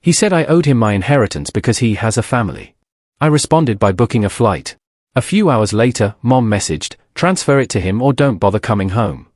He said I owed him my inheritance because he has a family. I responded by booking a flight. A few hours later, Mom messaged, transfer it to him or don't bother coming home.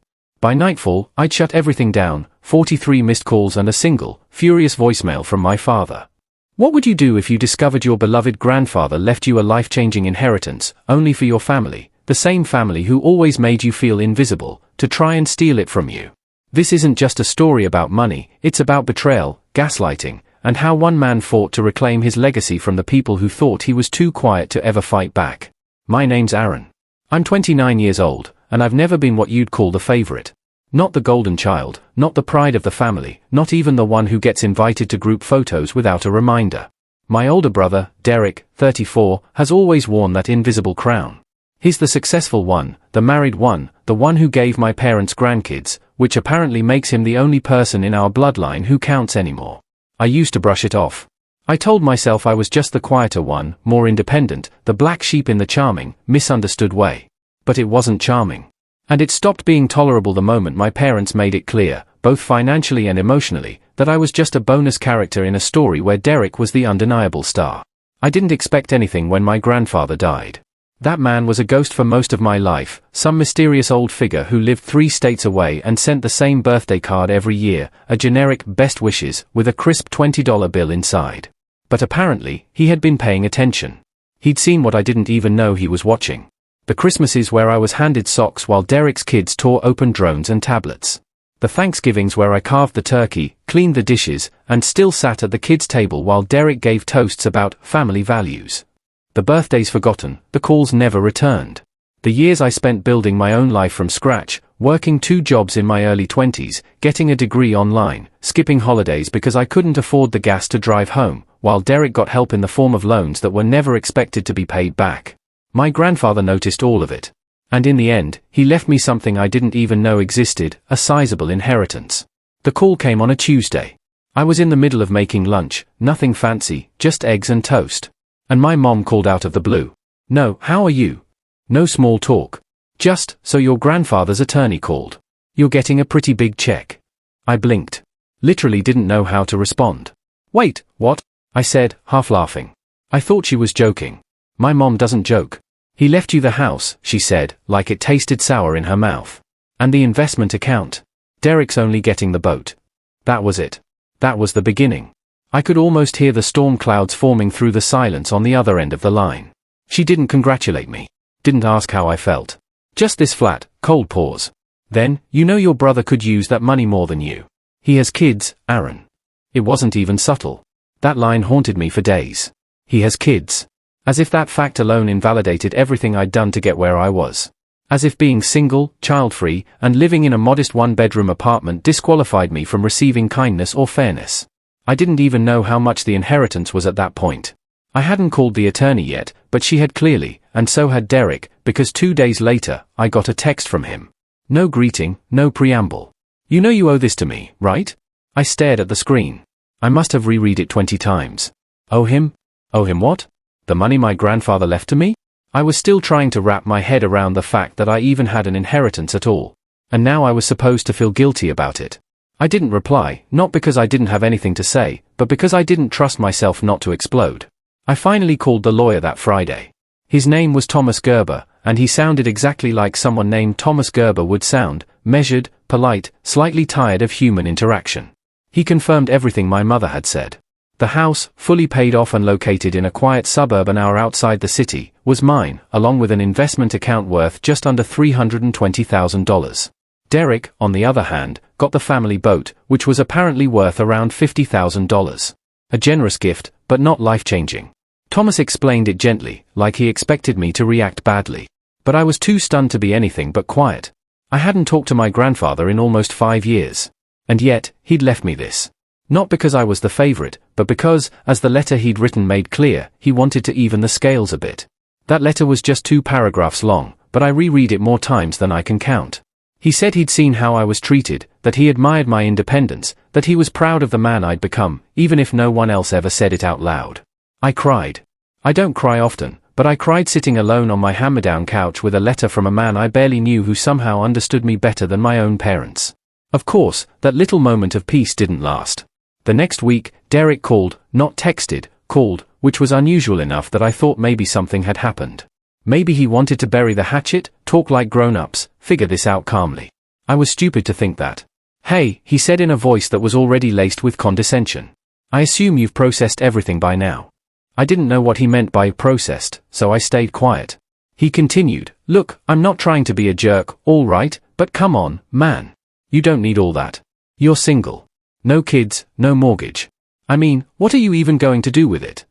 By nightfall, I'd shut everything down, 43 missed calls and a single, furious voicemail from my father. What would you do if you discovered your beloved grandfather left you a life-changing inheritance, only for your family, the same family who always made you feel invisible, to try and steal it from you? This isn't just a story about money, it's about betrayal, gaslighting, and how one man fought to reclaim his legacy from the people who thought he was too quiet to ever fight back. My name's Aaron. I'm 29 years old, and I've never been what you'd call the favorite. Not the golden child, not the pride of the family, not even the one who gets invited to group photos without a reminder. My older brother, Derek, 34, has always worn that invisible crown. He's the successful one, the married one, the one who gave my parents grandkids, which apparently makes him the only person in our bloodline who counts anymore. I used to brush it off. I told myself I was just the quieter one, more independent, the black sheep in the charming, misunderstood way. But it wasn't charming. And it stopped being tolerable the moment my parents made it clear, both financially and emotionally, that I was just a bonus character in a story where Derek was the undeniable star. I didn't expect anything when my grandfather died. That man was a ghost for most of my life, some mysterious old figure who lived 3 states away and sent the same birthday card every year, a generic best wishes, with a crisp $20 bill inside. But apparently, he had been paying attention. He'd seen what I didn't even know he was watching. The Christmases where I was handed socks while Derek's kids tore open drones and tablets. The Thanksgivings where I carved the turkey, cleaned the dishes, and still sat at the kids' table while Derek gave toasts about family values. The birthdays forgotten, the calls never returned. The years I spent building my own life from scratch, working 2 jobs in my early 20s, getting a degree online, skipping holidays because I couldn't afford the gas to drive home, while Derek got help in the form of loans that were never expected to be paid back. My grandfather noticed all of it. And in the end, he left me something I didn't even know existed, a sizable inheritance. The call came on a Tuesday. I was in the middle of making lunch, nothing fancy, just eggs and toast. And my mom called out of the blue. "No, how are you?" No small talk. Just, "So your grandfather's attorney called. You're getting a pretty big check." I blinked. Literally didn't know how to respond. "Wait, what?" I said, half laughing. I thought she was joking. My mom doesn't joke. "He left you the house," she said, like it tasted sour in her mouth. "And the investment account. Derek's only getting the boat." That was it. That was the beginning. I could almost hear the storm clouds forming through the silence on the other end of the line. She didn't congratulate me. Didn't ask how I felt. Just this flat, cold pause. Then, "You know your brother could use that money more than you. He has kids, Aaron." It wasn't even subtle. That line haunted me for days. He has kids. As if that fact alone invalidated everything I'd done to get where I was. As if being single, child-free, and living in a modest 1-bedroom apartment disqualified me from receiving kindness or fairness. I didn't even know how much the inheritance was at that point. I hadn't called the attorney yet, but she had clearly, and so had Derek, because 2 days later, I got a text from him. No greeting, no preamble. "You know you owe this to me, right?" I stared at the screen. I must have reread it 20 times. Owe him? Owe him what? The money my grandfather left to me? I was still trying to wrap my head around the fact that I even had an inheritance at all. And now I was supposed to feel guilty about it. I didn't reply, not because I didn't have anything to say, but because I didn't trust myself not to explode. I finally called the lawyer that Friday. His name was Thomas Gerber, and he sounded exactly like someone named Thomas Gerber would sound, measured, polite, slightly tired of human interaction. He confirmed everything my mother had said. The house, fully paid off and located in a quiet suburb an hour outside the city, was mine, along with an investment account worth just under $320,000. Derek, on the other hand, got the family boat, which was apparently worth around $50,000. A generous gift, but not life-changing. Thomas explained it gently, like he expected me to react badly. But I was too stunned to be anything but quiet. I hadn't talked to my grandfather in almost 5 years. And yet, he'd left me this. Not because I was the favorite, but because, as the letter he'd written made clear, he wanted to even the scales a bit. That letter was just 2 paragraphs long, but I reread it more times than I can count. He said he'd seen how I was treated, that he admired my independence, that he was proud of the man I'd become, even if no one else ever said it out loud. I cried. I don't cry often, but I cried sitting alone on my hammer-down couch with a letter from a man I barely knew who somehow understood me better than my own parents. Of course, that little moment of peace didn't last. The next week, Derek called, not texted, called, which was unusual enough that I thought maybe something had happened. Maybe he wanted to bury the hatchet, talk like grown-ups, figure this out calmly. I was stupid to think that. "Hey," he said in a voice that was already laced with condescension. "I assume you've processed everything by now." I didn't know what he meant by processed, so I stayed quiet. He continued, "Look, I'm not trying to be a jerk, all right, but come on, man. You don't need all that. You're single. No kids, no mortgage. I mean, what are you even going to do with it?"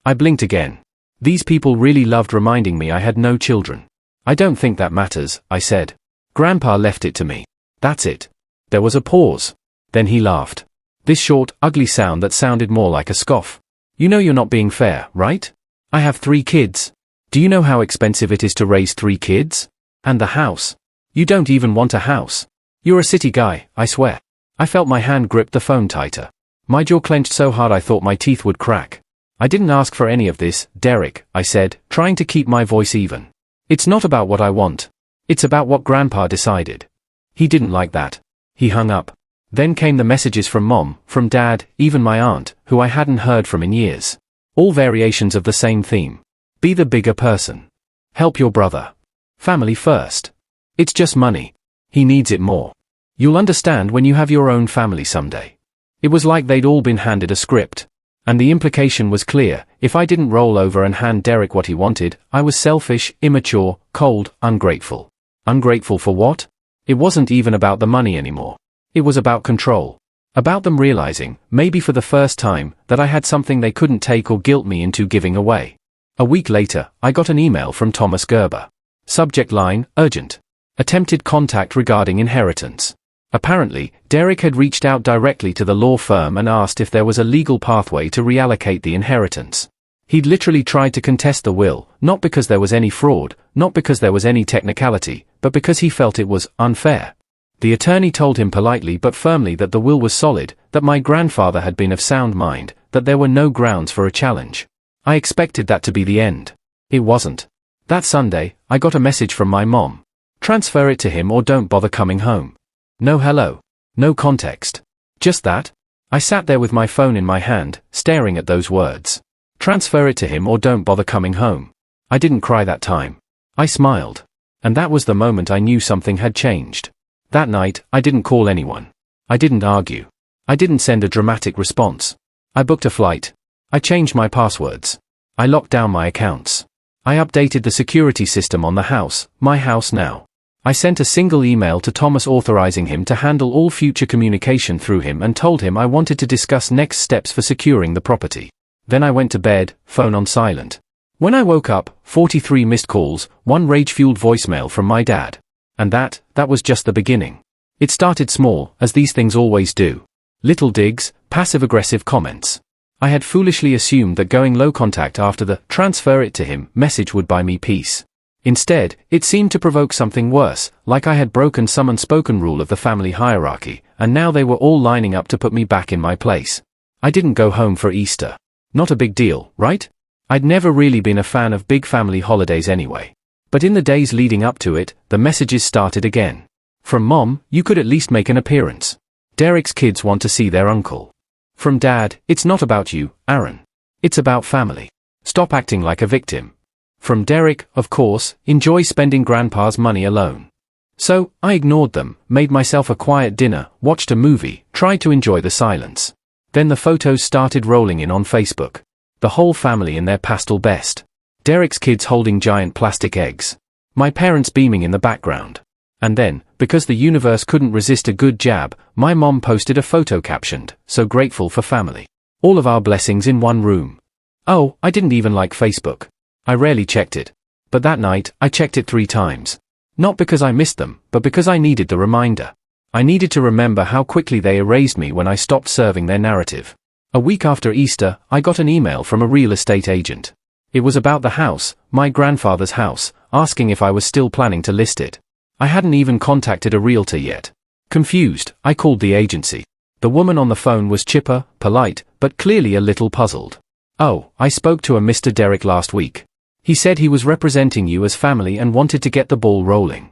I blinked again. These people really loved reminding me I had no children. "I don't think that matters," I said. "Grandpa left it to me. That's it." There was a pause. Then he laughed. This short, ugly sound that sounded more like a scoff. "You know you're not being fair, right? I have 3 kids. Do you know how expensive it is to raise 3 kids? And the house. You don't even want a house. You're a city guy, I swear." I felt my hand grip the phone tighter. My jaw clenched so hard I thought my teeth would crack. "I didn't ask for any of this, Derek," I said, trying to keep my voice even. "It's not about what I want. It's about what Grandpa decided." He didn't like that. He hung up. Then came the messages from Mom, from Dad, even my aunt, who I hadn't heard from in years. All variations of the same theme. Be the bigger person. Help your brother. Family first. It's just money. He needs it more. You'll understand when you have your own family someday. It was like they'd all been handed a script. And the implication was clear: if I didn't roll over and hand Derek what he wanted, I was selfish, immature, cold, ungrateful. Ungrateful for what? It wasn't even about the money anymore. It was about control. About them realizing, maybe for the first time, that I had something they couldn't take or guilt me into giving away. A week later, I got an email from Thomas Gerber. Subject line, urgent. Attempted contact regarding inheritance. Apparently, Derek had reached out directly to the law firm and asked if there was a legal pathway to reallocate the inheritance. He'd literally tried to contest the will, not because there was any fraud, not because there was any technicality, but because he felt it was unfair. The attorney told him politely but firmly that the will was solid, that my grandfather had been of sound mind, that there were no grounds for a challenge. I expected that to be the end. It wasn't. That Sunday, I got a message from my mom. Transfer it to him or don't bother coming home. No hello. No context. Just that. I sat there with my phone in my hand, staring at those words. Transfer it to him or don't bother coming home. I didn't cry that time. I smiled. And that was the moment I knew something had changed. That night, I didn't call anyone. I didn't argue. I didn't send a dramatic response. I booked a flight. I changed my passwords. I locked down my accounts. I updated the security system on the house, my house now. I sent a single email to Thomas authorizing him to handle all future communication through him and told him I wanted to discuss next steps for securing the property. Then I went to bed, phone on silent. When I woke up, 43 missed calls, 1 rage-fueled voicemail from my dad. And that was just the beginning. It started small, as these things always do. Little digs, passive-aggressive comments. I had foolishly assumed that going low contact after the "transfer it to him" message would buy me peace. Instead, it seemed to provoke something worse, like I had broken some unspoken rule of the family hierarchy, and now they were all lining up to put me back in my place. I didn't go home for Easter. Not a big deal, right? I'd never really been a fan of big family holidays anyway. But in the days leading up to it, the messages started again. From Mom, "You could at least make an appearance. Derek's kids want to see their uncle." From Dad, "It's not about you, Aaron. It's about family. Stop acting like a victim." From Derek, of course, "Enjoy spending Grandpa's money alone." So, I ignored them, made myself a quiet dinner, watched a movie, tried to enjoy the silence. Then the photos started rolling in on Facebook. The whole family in their pastel best. Derek's kids holding giant plastic eggs. My parents beaming in the background. And then, because the universe couldn't resist a good jab, my mom posted a photo captioned, "So grateful for family. All of our blessings in one room." Oh, I didn't even like Facebook. I rarely checked it. But that night, I checked it 3 times. Not because I missed them, but because I needed the reminder. I needed to remember how quickly they erased me when I stopped serving their narrative. A week after Easter, I got an email from a real estate agent. It was about the house, my grandfather's house, asking if I was still planning to list it. I hadn't even contacted a realtor yet. Confused, I called the agency. The woman on the phone was chipper, polite, but clearly a little puzzled. "Oh, I spoke to a Mr. Derek last week. He said he was representing you as family and wanted to get the ball rolling."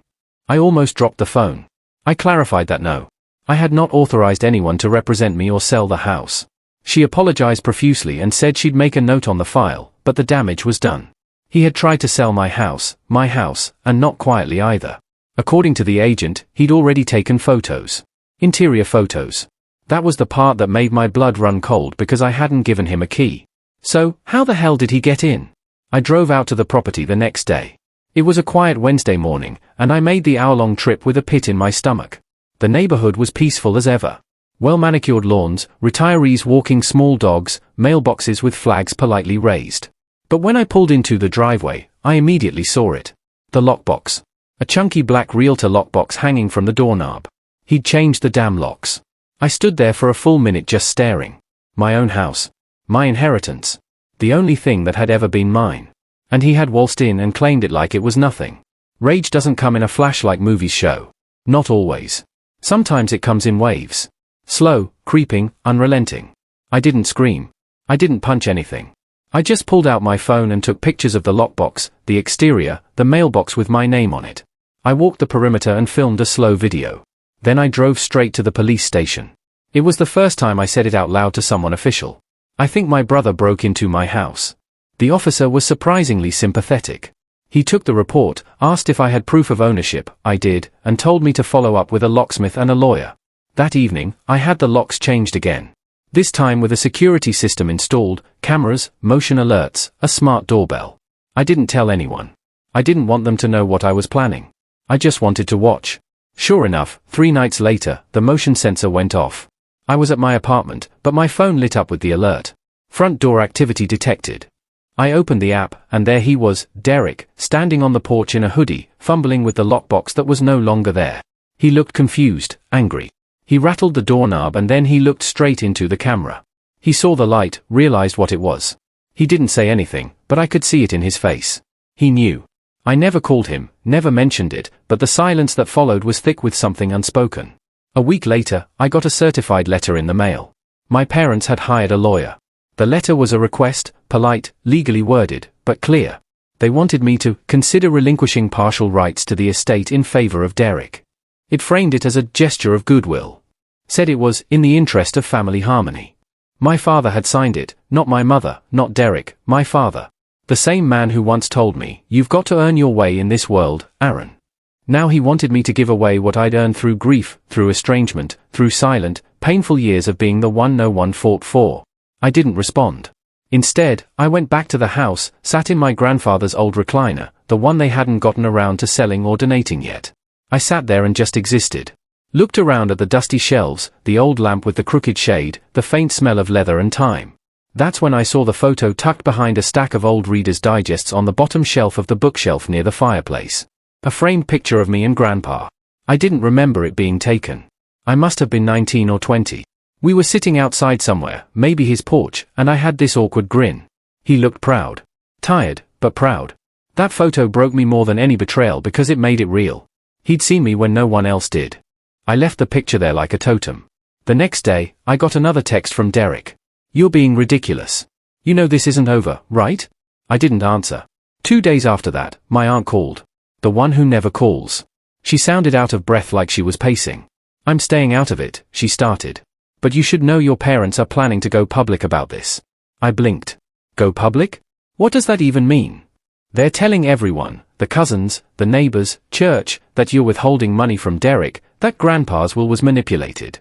I almost dropped the phone. I clarified that no. I had not authorized anyone to represent me or sell the house. She apologized profusely and said she'd make a note on the file, but the damage was done. He had tried to sell my house, and not quietly either. According to the agent, he'd already taken photos. Interior photos. That was the part that made my blood run cold because I hadn't given him a key. So, how the hell did he get in? I drove out to the property the next day. It was a quiet Wednesday morning, and I made the hour-long trip with a pit in my stomach. The neighborhood was peaceful as ever. Well-manicured lawns, retirees walking small dogs, mailboxes with flags politely raised. But when I pulled into the driveway, I immediately saw it. The lockbox. A chunky black realtor lockbox hanging from the doorknob. He'd changed the damn locks. I stood there for a full minute just staring. My own house. My inheritance. The only thing that had ever been mine. And he had waltzed in and claimed it like it was nothing. Rage doesn't come in a flash like movies show. Not always. Sometimes it comes in waves. Slow, creeping, unrelenting. I didn't scream. I didn't punch anything. I just pulled out my phone and took pictures of the lockbox, the exterior, the mailbox with my name on it. I walked the perimeter and filmed a slow video. Then I drove straight to the police station. It was the first time I said it out loud to someone official. I think my brother broke into my house. The officer was surprisingly sympathetic. He took the report, asked if I had proof of ownership, I did, and told me to follow up with a locksmith and a lawyer. That evening, I had the locks changed again. This time with a security system installed, cameras, motion alerts, a smart doorbell. I didn't tell anyone. I didn't want them to know what I was planning. I just wanted to watch. Sure enough, 3 nights later, the motion sensor went off. I was at my apartment, but my phone lit up with the alert. Front door activity detected. I opened the app, and there he was, Derek, standing on the porch in a hoodie, fumbling with the lockbox that was no longer there. He looked confused, angry. He rattled the doorknob and then he looked straight into the camera. He saw the light, realized what it was. He didn't say anything, but I could see it in his face. He knew. I never called him, never mentioned it, but the silence that followed was thick with something unspoken. A week later, I got a certified letter in the mail. My parents had hired a lawyer. The letter was a request, polite, legally worded, but clear. They wanted me to consider relinquishing partial rights to the estate in favor of Derek. It framed it as a gesture of goodwill. Said it was in the interest of family harmony. My father had signed it, not my mother, not Derek, my father. The same man who once told me, "You've got to earn your way in this world, Aaron." Now he wanted me to give away what I'd earned through grief, through estrangement, through silent, painful years of being the one no one fought for. I didn't respond. Instead, I went back to the house, sat in my grandfather's old recliner, the one they hadn't gotten around to selling or donating yet. I sat there and just existed. Looked around at the dusty shelves, the old lamp with the crooked shade, the faint smell of leather and time. That's when I saw the photo tucked behind a stack of old Reader's Digests on the bottom shelf of the bookshelf near the fireplace. A framed picture of me and Grandpa. I didn't remember it being taken. I must have been 19 or 20. We were sitting outside somewhere, maybe his porch, and I had this awkward grin. He looked proud. Tired, but proud. That photo broke me more than any betrayal because it made it real. He'd seen me when no one else did. I left the picture there like a totem. The next day, I got another text from Derek. "You're being ridiculous. You know this isn't over, right?" I didn't answer. 2 days after that, my aunt called. The one who never calls. She sounded out of breath like she was pacing. "I'm staying out of it," she started. "But you should know your parents are planning to go public about this." I blinked. Go public? What does that even mean? They're telling everyone, the cousins, the neighbors, church, that you're withholding money from Derek, that Grandpa's will was manipulated.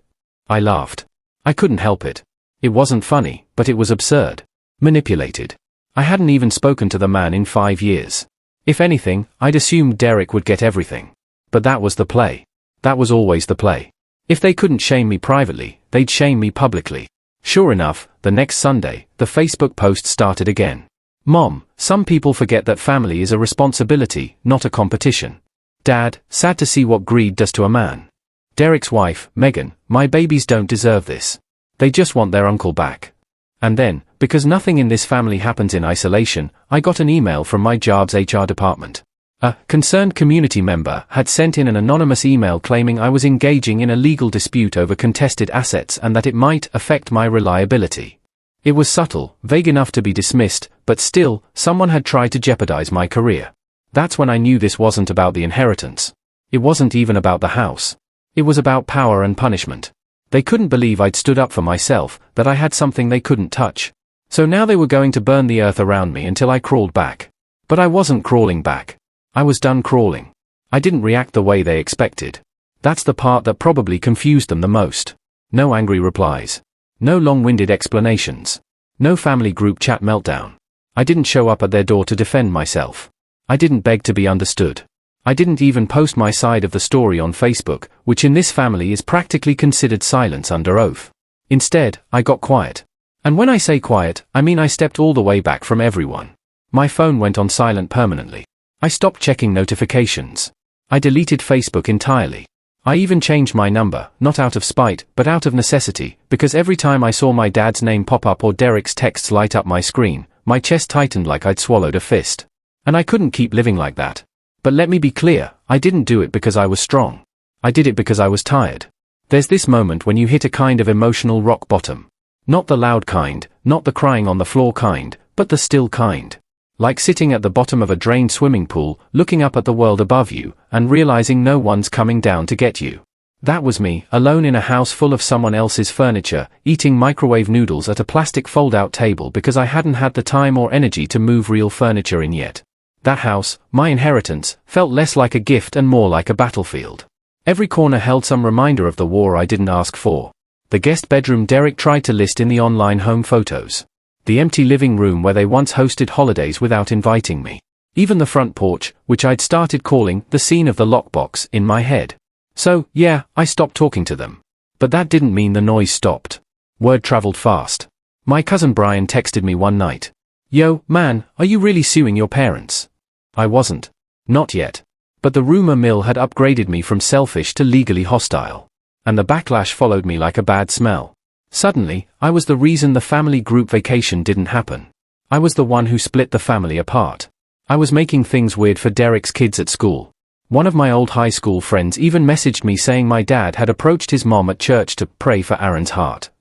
I laughed. I couldn't help it. It wasn't funny, but it was absurd. Manipulated. I hadn't even spoken to the man in 5 years. If anything, I'd assumed Derek would get everything. But that was the play. That was always the play. If they couldn't shame me privately, they'd shame me publicly. Sure enough, the next Sunday, the Facebook post started again. "Mom, some people forget that family is a responsibility, not a competition. Dad, sad to see what greed does to a man. Derek's wife, Megan, my babies don't deserve this. They just want their uncle back." And then, because nothing in this family happens in isolation, I got an email from my job's HR department. A concerned community member had sent in an anonymous email claiming I was engaging in a legal dispute over contested assets and that it might affect my reliability. It was subtle, vague enough to be dismissed, but still, someone had tried to jeopardize my career. That's when I knew this wasn't about the inheritance. It wasn't even about the house. It was about power and punishment. They couldn't believe I'd stood up for myself, that I had something they couldn't touch. So now they were going to burn the earth around me until I crawled back. But I wasn't crawling back. I was done crawling. I didn't react the way they expected. That's the part that probably confused them the most. No angry replies. No long-winded explanations. No family group chat meltdown. I didn't show up at their door to defend myself. I didn't beg to be understood. I didn't even post my side of the story on Facebook, which in this family is practically considered silence under oath. Instead, I got quiet. And when I say quiet, I mean I stepped all the way back from everyone. My phone went on silent permanently. I stopped checking notifications. I deleted Facebook entirely. I even changed my number, not out of spite, but out of necessity, because every time I saw my dad's name pop up or Derek's texts light up my screen, my chest tightened like I'd swallowed a fist. And I couldn't keep living like that. But let me be clear, I didn't do it because I was strong. I did it because I was tired. There's this moment when you hit a kind of emotional rock bottom. Not the loud kind, not the crying on the floor kind, but the still kind. Like sitting at the bottom of a drained swimming pool, looking up at the world above you, and realizing no one's coming down to get you. That was me, alone in a house full of someone else's furniture, eating microwave noodles at a plastic fold-out table because I hadn't had the time or energy to move real furniture in yet. That house, my inheritance, felt less like a gift and more like a battlefield. Every corner held some reminder of the war I didn't ask for. The guest bedroom Derek tried to list in the online home photos. The empty living room where they once hosted holidays without inviting me. Even the front porch, which I'd started calling the scene of the lockbox in my head. So, yeah, I stopped talking to them. But that didn't mean the noise stopped. Word traveled fast. My cousin Brian texted me one night. "Yo, man, are you really suing your parents?" I wasn't. Not yet. But the rumor mill had upgraded me from selfish to legally hostile. And the backlash followed me like a bad smell. Suddenly, I was the reason the family group vacation didn't happen. I was the one who split the family apart. I was making things weird for Derek's kids at school. One of my old high school friends even messaged me saying my dad had approached his mom at church to pray for Aaron's heart.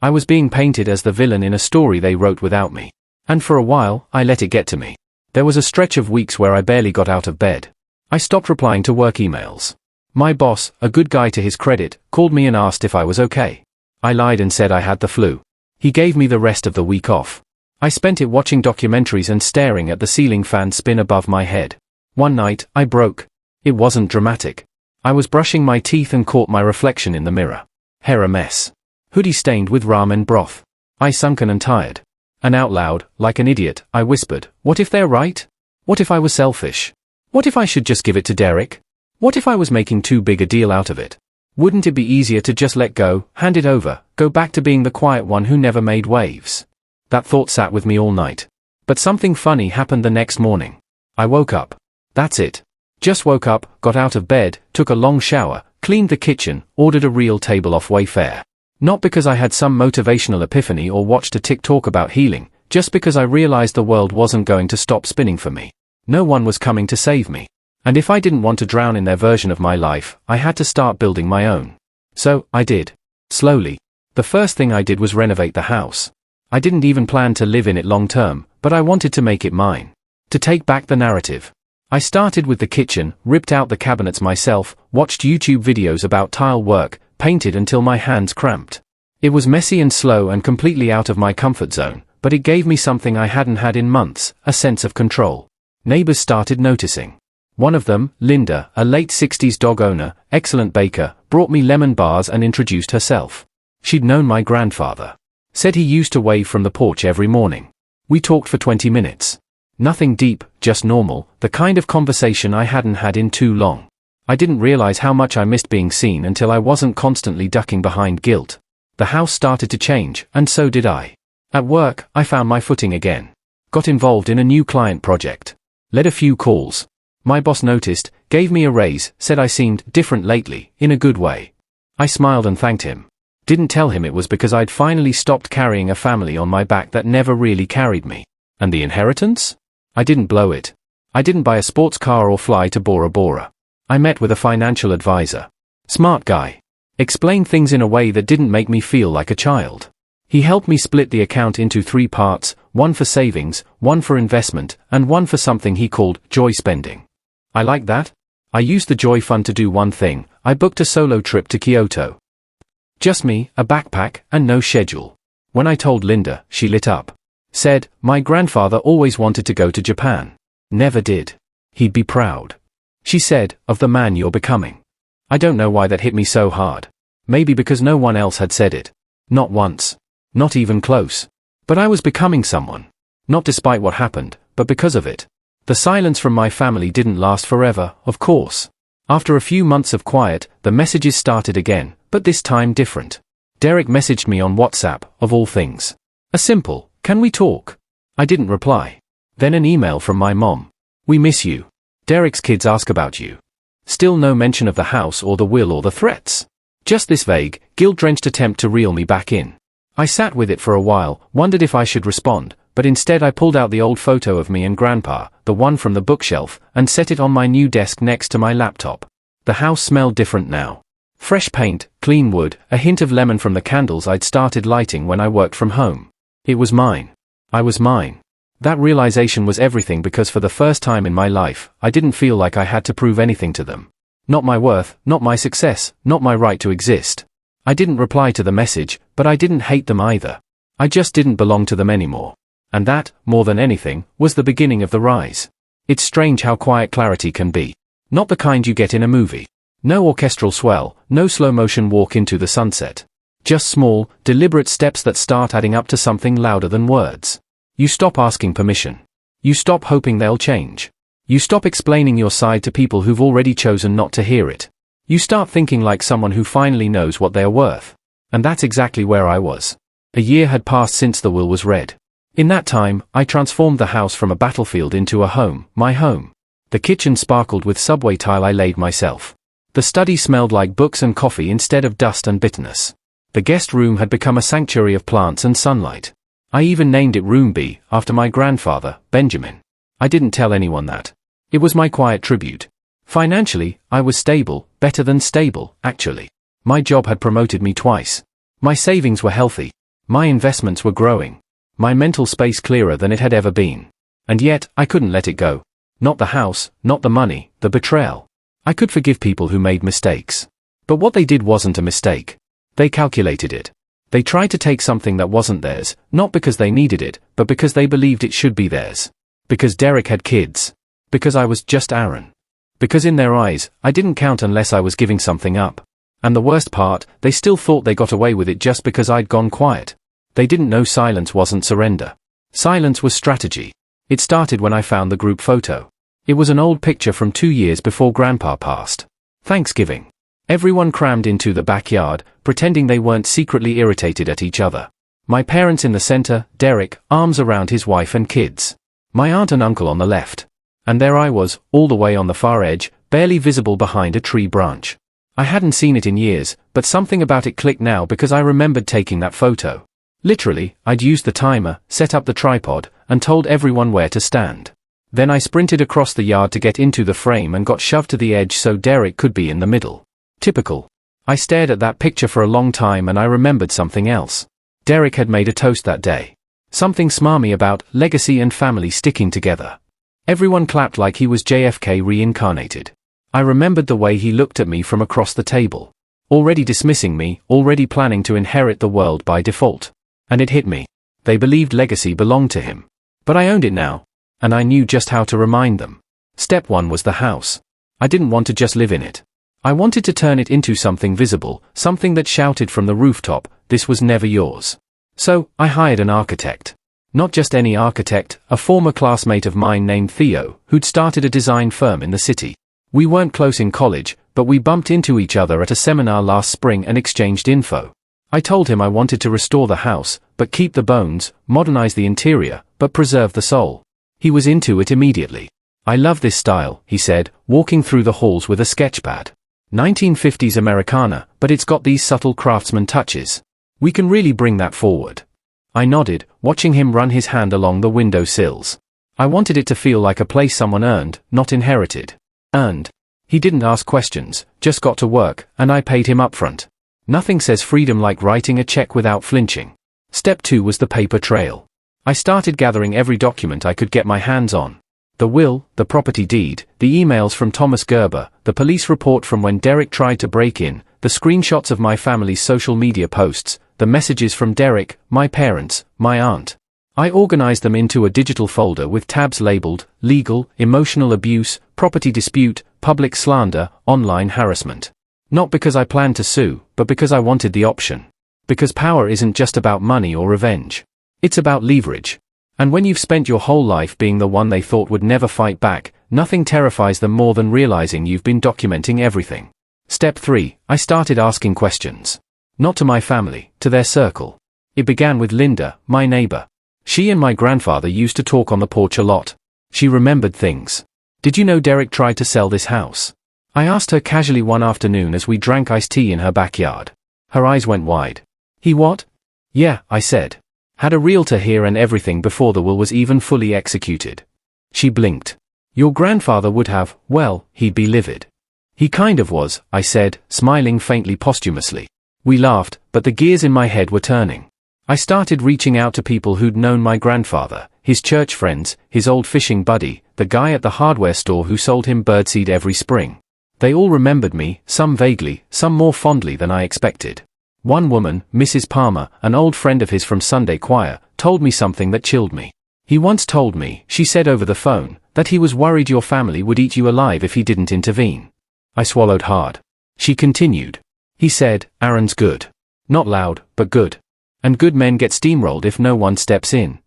I was being painted as the villain in a story they wrote without me. And for a while, I let it get to me. There was a stretch of weeks where I barely got out of bed. I stopped replying to work emails. My boss, a good guy to his credit, called me and asked if I was okay. I lied and said I had the flu. He gave me the rest of the week off. I spent it watching documentaries and staring at the ceiling fan spin above my head. One night, I broke. It wasn't dramatic. I was brushing my teeth and caught my reflection in the mirror. Hair a mess. Hoodie stained with ramen broth. Eyes sunken and tired. And out loud, like an idiot, I whispered, "What if they're right? What if I was selfish? What if I should just give it to Derek? What if I was making too big a deal out of it? Wouldn't it be easier to just let go, hand it over, go back to being the quiet one who never made waves?" That thought sat with me all night. But something funny happened the next morning. I woke up. That's it. Just woke up, got out of bed, took a long shower, cleaned the kitchen, ordered a real table off Wayfair. Not because I had some motivational epiphany or watched a TikTok about healing, just because I realized the world wasn't going to stop spinning for me. No one was coming to save me. And if I didn't want to drown in their version of my life, I had to start building my own. So, I did. Slowly. The first thing I did was renovate the house. I didn't even plan to live in it long term, but I wanted to make it mine. To take back the narrative. I started with the kitchen, ripped out the cabinets myself, watched YouTube videos about tile work, painted until my hands cramped. It was messy and slow and completely out of my comfort zone, but it gave me something I hadn't had in months, a sense of control. Neighbors started noticing. One of them, Linda, a late 60s dog owner, excellent baker, brought me lemon bars and introduced herself. She'd known my grandfather. Said he used to wave from the porch every morning. We talked for 20 minutes. Nothing deep, just normal, the kind of conversation I hadn't had in too long. I didn't realize how much I missed being seen until I wasn't constantly ducking behind guilt. The house started to change, and so did I. At work, I found my footing again. Got involved in a new client project. Led a few calls. My boss noticed, gave me a raise, said I seemed different lately, in a good way. I smiled and thanked him. Didn't tell him it was because I'd finally stopped carrying a family on my back that never really carried me. And the inheritance? I didn't blow it. I didn't buy a sports car or fly to Bora Bora. I met with a financial advisor. Smart guy. Explained things in a way that didn't make me feel like a child. He helped me split the account into 3 parts, one for savings, one for investment, and one for something he called joy spending. I liked that. I used the Joy Fund to do one thing. I booked a solo trip to Kyoto. Just me, a backpack, and no schedule. When I told Linda, she lit up. Said, "My grandfather always wanted to go to Japan. Never did. He'd be proud." She said, "Of the man you're becoming." I don't know why that hit me so hard. Maybe because no one else had said it. Not once. Not even close. But I was becoming someone. Not despite what happened, but because of it. The silence from my family didn't last forever, of course. After a few months of quiet, the messages started again, but this time different. Derek messaged me on WhatsApp, of all things. A simple, "Can we talk?" I didn't reply. Then an email from my mom. "We miss you. Derek's kids ask about you." Still no mention of the house or the will or the threats. Just this vague, guilt-drenched attempt to reel me back in. I sat with it for a while, wondered if I should respond, but instead I pulled out the old photo of me and Grandpa, the one from the bookshelf, and set it on my new desk next to my laptop. The house smelled different now. Fresh paint, clean wood, a hint of lemon from the candles I'd started lighting when I worked from home. It was mine. I was mine. That realization was everything because for the first time in my life, I didn't feel like I had to prove anything to them. Not my worth, not my success, not my right to exist. I didn't reply to the message, but I didn't hate them either. I just didn't belong to them anymore. And that, more than anything, was the beginning of the rise. It's strange how quiet clarity can be. Not the kind you get in a movie. No orchestral swell, no slow-motion walk into the sunset. Just small, deliberate steps that start adding up to something louder than words. You stop asking permission. You stop hoping they'll change. You stop explaining your side to people who've already chosen not to hear it. You start thinking like someone who finally knows what they're worth. And that's exactly where I was. A year had passed since the will was read. In that time, I transformed the house from a battlefield into a home, my home. The kitchen sparkled with subway tile I laid myself. The study smelled like books and coffee instead of dust and bitterness. The guest room had become a sanctuary of plants and sunlight. I even named it Room B, after my grandfather, Benjamin. I didn't tell anyone that. It was my quiet tribute. Financially, I was stable, better than stable, actually. My job had promoted me twice. My savings were healthy. My investments were growing. My mental space clearer than it had ever been. And yet, I couldn't let it go. Not the house, not the money, the betrayal. I could forgive people who made mistakes. But what they did wasn't a mistake. They calculated it. They tried to take something that wasn't theirs, not because they needed it, but because they believed it should be theirs. Because Derek had kids. Because I was just Aaron. Because in their eyes, I didn't count unless I was giving something up. And the worst part, they still thought they got away with it just because I'd gone quiet. They didn't know silence wasn't surrender. Silence was strategy. It started when I found the group photo. It was an old picture from 2 years before Grandpa passed. Thanksgiving. Everyone crammed into the backyard, pretending they weren't secretly irritated at each other. My parents in the center, Derek, arms around his wife and kids. My aunt and uncle on the left. And there I was, all the way on the far edge, barely visible behind a tree branch. I hadn't seen it in years, but something about it clicked now because I remembered taking that photo. Literally, I'd used the timer, set up the tripod, and told everyone where to stand. Then I sprinted across the yard to get into the frame and got shoved to the edge so Derek could be in the middle. Typical. I stared at that picture for a long time and I remembered something else. Derek had made a toast that day. Something smarmy about legacy and family sticking together. Everyone clapped like he was JFK reincarnated. I remembered the way he looked at me from across the table. Already dismissing me, already planning to inherit the world by default. And it hit me. They believed legacy belonged to him. But I owned it now. And I knew just how to remind them. Step 1 was the house. I didn't want to just live in it. I wanted to turn it into something visible, something that shouted from the rooftop, "This was never yours." So, I hired an architect. Not just any architect, a former classmate of mine named Theo, who'd started a design firm in the city. We weren't close in college, but we bumped into each other at a seminar last spring and exchanged info. I told him I wanted to restore the house, but keep the bones, modernize the interior, but preserve the soul. He was into it immediately. "I love this style," he said, walking through the halls with a sketchpad. 1950s Americana, but it's got these subtle craftsman touches. We can really bring that forward. I nodded, watching him run his hand along the window sills. I wanted it to feel like a place someone earned, not inherited. Earned. He didn't ask questions, just got to work, and I paid him upfront. Nothing says freedom like writing a check without flinching. Step 2 was the paper trail. I started gathering every document I could get my hands on. The will, the property deed, the emails from Thomas Gerber, the police report from when Derek tried to break in, the screenshots of my family's social media posts, the messages from Derek, my parents, my aunt. I organized them into a digital folder with tabs labeled legal, emotional abuse, property dispute, public slander, online harassment. Not because I planned to sue, but because I wanted the option. Because power isn't just about money or revenge. It's about leverage. And when you've spent your whole life being the one they thought would never fight back, nothing terrifies them more than realizing you've been documenting everything. Step 3. I started asking questions. Not to my family, to their circle. It began with Linda, my neighbor. She and my grandfather used to talk on the porch a lot. She remembered things. Did you know Derek tried to sell this house? I asked her casually one afternoon as we drank iced tea in her backyard. Her eyes went wide. He what? Yeah, I said. Had a realtor here and everything before the will was even fully executed. She blinked. Your grandfather would have, well, he'd be livid. He kind of was, I said, smiling faintly posthumously. We laughed, but the gears in my head were turning. I started reaching out to people who'd known my grandfather, his church friends, his old fishing buddy, the guy at the hardware store who sold him birdseed every spring. They all remembered me, some vaguely, some more fondly than I expected. One woman, Mrs. Palmer, an old friend of his from Sunday choir, told me something that chilled me. He once told me, she said over the phone, that he was worried your family would eat you alive if he didn't intervene. I swallowed hard. She continued. He said, Aaron's good. Not loud, but good. And good men get steamrolled if no one steps in.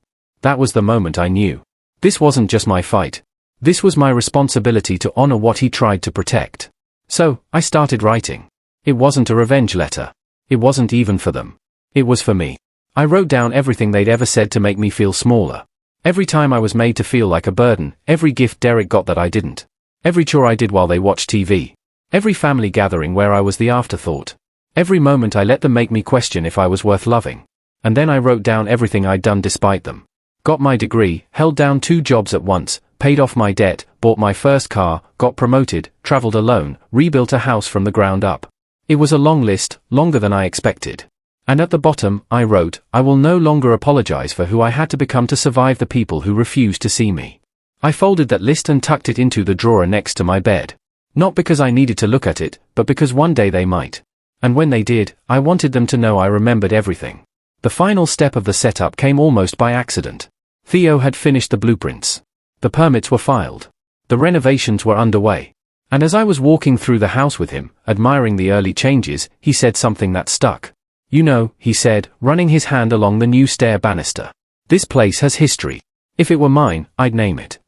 That was the moment I knew. This wasn't just my fight. This was my responsibility to honor what he tried to protect. So, I started writing. It wasn't a revenge letter. It wasn't even for them. It was for me. I wrote down everything they'd ever said to make me feel smaller. Every time I was made to feel like a burden, every gift Derek got that I didn't. Every chore I did while they watched TV. Every family gathering where I was the afterthought. Every moment I let them make me question if I was worth loving. And then I wrote down everything I'd done despite them. Got my degree, held down 2 jobs at once, paid off my debt, bought my first car, got promoted, traveled alone, rebuilt a house from the ground up. It was a long list, longer than I expected. And at the bottom, I wrote, I will no longer apologize for who I had to become to survive the people who refused to see me. I folded that list and tucked it into the drawer next to my bed. Not because I needed to look at it, but because one day they might. And when they did, I wanted them to know I remembered everything. The final step of the setup came almost by accident. Theo had finished the blueprints. The permits were filed. The renovations were underway. And as I was walking through the house with him, admiring the early changes, he said something that stuck. You know, he said, running his hand along the new stair banister. This place has history. If it were mine, I'd name it.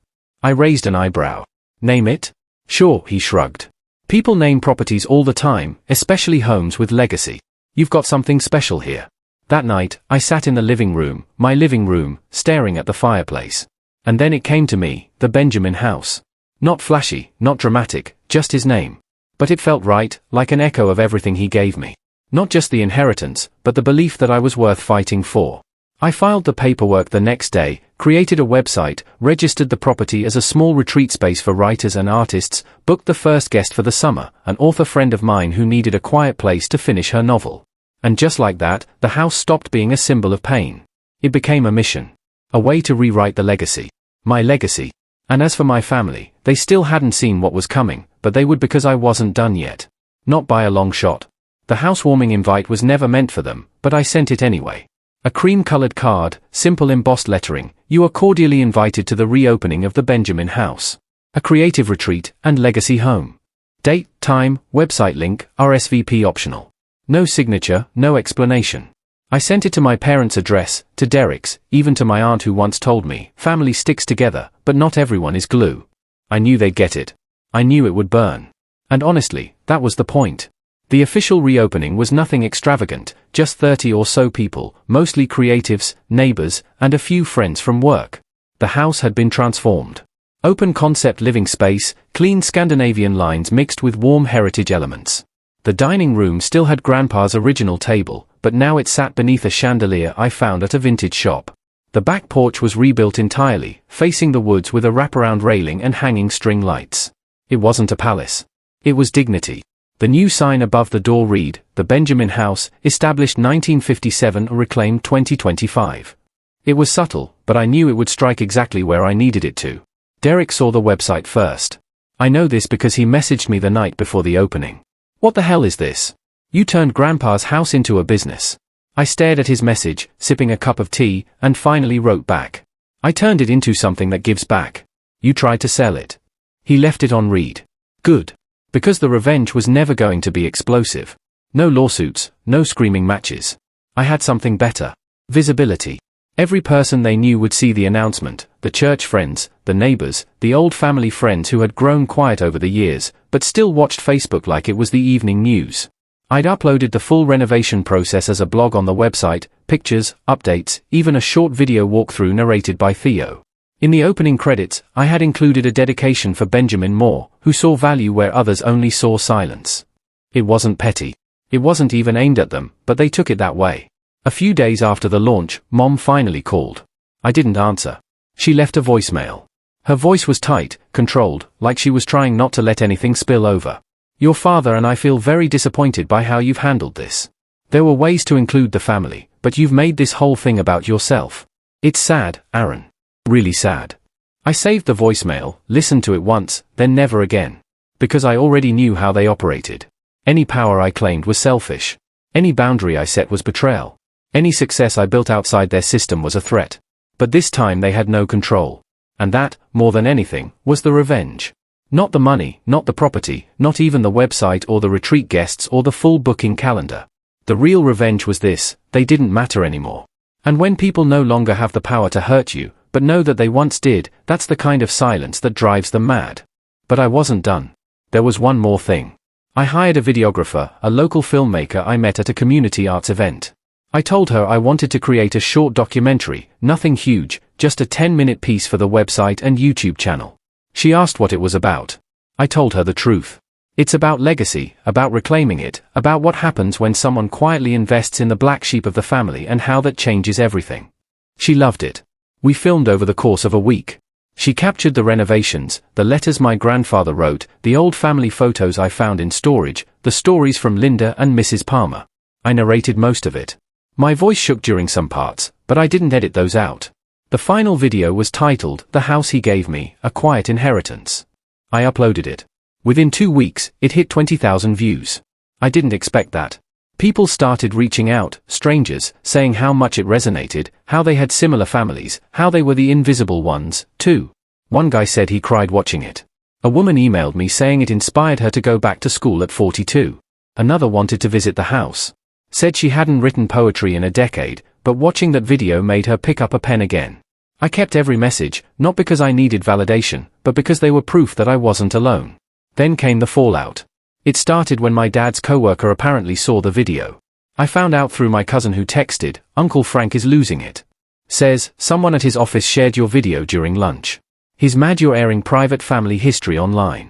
I raised an eyebrow. Name it? Sure, he shrugged. People name properties all the time, especially homes with legacy. You've got something special here. That night, I sat in the living room, my living room, staring at the fireplace. And then it came to me, the Benjamin house. Not flashy, not dramatic, just his name. But it felt right, like an echo of everything he gave me. Not just the inheritance, but the belief that I was worth fighting for. I filed the paperwork the next day, created a website, registered the property as a small retreat space for writers and artists, booked the first guest for the summer, an author friend of mine who needed a quiet place to finish her novel. And just like that, the house stopped being a symbol of pain. It became a mission. A way to rewrite the legacy. My legacy. And as for my family, they still hadn't seen what was coming, but they would because I wasn't done yet. Not by a long shot. The housewarming invite was never meant for them, but I sent it anyway. A cream-colored card, simple embossed lettering, you are cordially invited to the reopening of the Benjamin house. A creative retreat and legacy home. Date, time, website link, RSVP optional. No signature, no explanation. I sent it to my parents' address, to Derek's, even to my aunt who once told me, family sticks together, but not everyone is glue. I knew they'd get it. I knew it would burn. And honestly, that was the point. The official reopening was nothing extravagant, just 30 or so people, mostly creatives, neighbors, and a few friends from work. The house had been transformed. Open concept living space, clean Scandinavian lines mixed with warm heritage elements. The dining room still had Grandpa's original table, but now it sat beneath a chandelier I found at a vintage shop. The back porch was rebuilt entirely, facing the woods with a wraparound railing and hanging string lights. It wasn't a palace. It was dignity. The new sign above the door read, The Benjamin House, established 1957 or reclaimed 2025. It was subtle, but I knew it would strike exactly where I needed it to. Derek saw the website first. I know this because he messaged me the night before the opening. What the hell is this? You turned Grandpa's house into a business. I stared at his message, sipping a cup of tea, and finally wrote back. I turned it into something that gives back. You tried to sell it. He left it on read. Good. Because the revenge was never going to be explosive. No lawsuits, no screaming matches. I had something better. Visibility. Every person they knew would see the announcement, the church friends, the neighbors, the old family friends who had grown quiet over the years, but still watched Facebook like it was the evening news. I'd uploaded the full renovation process as a blog on the website, pictures, updates, even a short video walkthrough narrated by Theo. In the opening credits, I had included a dedication for Benjamin Moore, who saw value where others only saw silence. It wasn't petty. It wasn't even aimed at them, but they took it that way. A few days after the launch, Mom finally called. I didn't answer. She left a voicemail. Her voice was tight, controlled, like she was trying not to let anything spill over. Your father and I feel very disappointed by how you've handled this. There were ways to include the family, but you've made this whole thing about yourself. It's sad, Aaron. Really sad. I saved the voicemail, listened to it once, then never again. Because I already knew how they operated. Any power I claimed was selfish. Any boundary I set was betrayal. Any success I built outside their system was a threat. But this time they had no control. And that, more than anything, was the revenge. Not the money, not the property, not even the website or the retreat guests or the full booking calendar. The real revenge was this: they didn't matter anymore. And when people no longer have the power to hurt you, but know that they once did, that's the kind of silence that drives them mad. But I wasn't done. There was one more thing. I hired a videographer, a local filmmaker I met at a community arts event. I told her I wanted to create a short documentary, nothing huge, just a 10-minute piece for the website and YouTube channel. She asked what it was about. I told her the truth. It's about legacy, about reclaiming it, about what happens when someone quietly invests in the black sheep of the family and how that changes everything. She loved it. We filmed over the course of a week. She captured the renovations, the letters my grandfather wrote, the old family photos I found in storage, the stories from Linda and Mrs. Palmer. I narrated most of it. My voice shook during some parts, but I didn't edit those out. The final video was titled, "The House He Gave Me, A Quiet Inheritance." I uploaded it. Within 2 weeks, it hit 20,000 views. I didn't expect that. People started reaching out, strangers, saying how much it resonated, how they had similar families, how they were the invisible ones, too. One guy said he cried watching it. A woman emailed me saying it inspired her to go back to school at 42. Another wanted to visit the house. Said she hadn't written poetry in a decade, but watching that video made her pick up a pen again. I kept every message, not because I needed validation, but because they were proof that I wasn't alone. Then came the fallout. It started when my dad's coworker apparently saw the video. I found out through my cousin who texted, "Uncle Frank is losing it." Says, "Someone at his office shared your video during lunch. He's mad you're airing private family history online."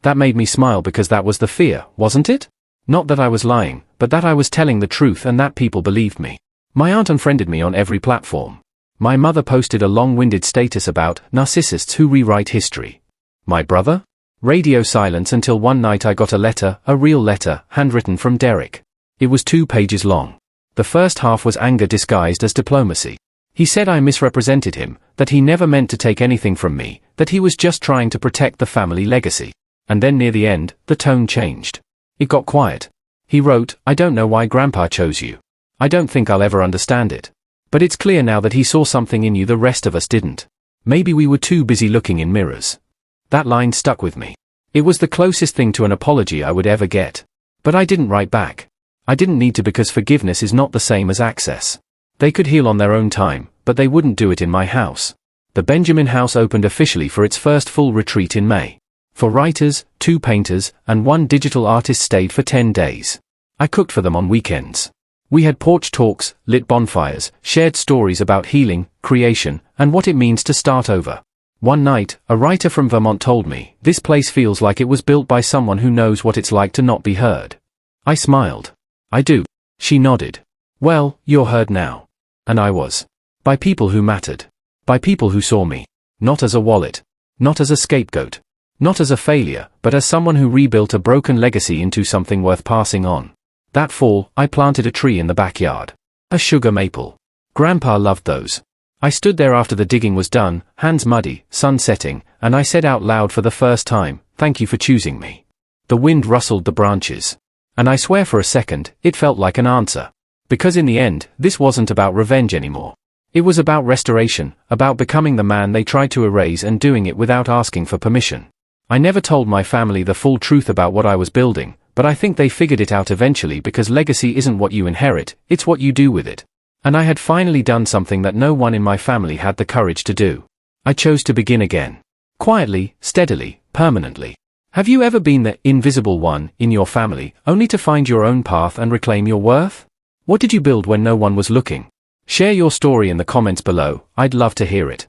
That made me smile because that was the fear, wasn't it? Not that I was lying, but that I was telling the truth and that people believed me. My aunt unfriended me on every platform. My mother posted a long-winded status about narcissists who rewrite history. My brother? Radio silence until one night I got a letter, a real letter, handwritten from Derek. It was 2 pages long. The first half was anger disguised as diplomacy. He said I misrepresented him, that he never meant to take anything from me, that he was just trying to protect the family legacy. And then near the end, the tone changed. It got quiet. He wrote, "I don't know why Grandpa chose you. I don't think I'll ever understand it. But it's clear now that he saw something in you the rest of us didn't. Maybe we were too busy looking in mirrors." That line stuck with me. It was the closest thing to an apology I would ever get. But I didn't write back. I didn't need to because forgiveness is not the same as access. They could heal on their own time, but they wouldn't do it in my house. The Benjamin House opened officially for its first full retreat in May. 4 writers, 2 painters, and 1 digital artist stayed for 10 days. I cooked for them on weekends. We had porch talks, lit bonfires, shared stories about healing, creation, and what it means to start over. One night, a writer from Vermont told me, "This place feels like it was built by someone who knows what it's like to not be heard." I smiled. "I do." She nodded. "Well, you're heard now." And I was. By people who mattered. By people who saw me. Not as a wallet. Not as a scapegoat. Not as a failure, but as someone who rebuilt a broken legacy into something worth passing on. That fall, I planted a tree in the backyard. A sugar maple. Grandpa loved those. I stood there after the digging was done, hands muddy, sun setting, and I said out loud for the first time, "Thank you for choosing me." The wind rustled the branches. And I swear for a second, it felt like an answer. Because in the end, this wasn't about revenge anymore. It was about restoration, about becoming the man they tried to erase and doing it without asking for permission. I never told my family the full truth about what I was building, but I think they figured it out eventually because legacy isn't what you inherit, it's what you do with it. And I had finally done something that no one in my family had the courage to do. I chose to begin again. Quietly, steadily, permanently. Have you ever been the invisible one in your family, only to find your own path and reclaim your worth? What did you build when no one was looking? Share your story in the comments below, I'd love to hear it.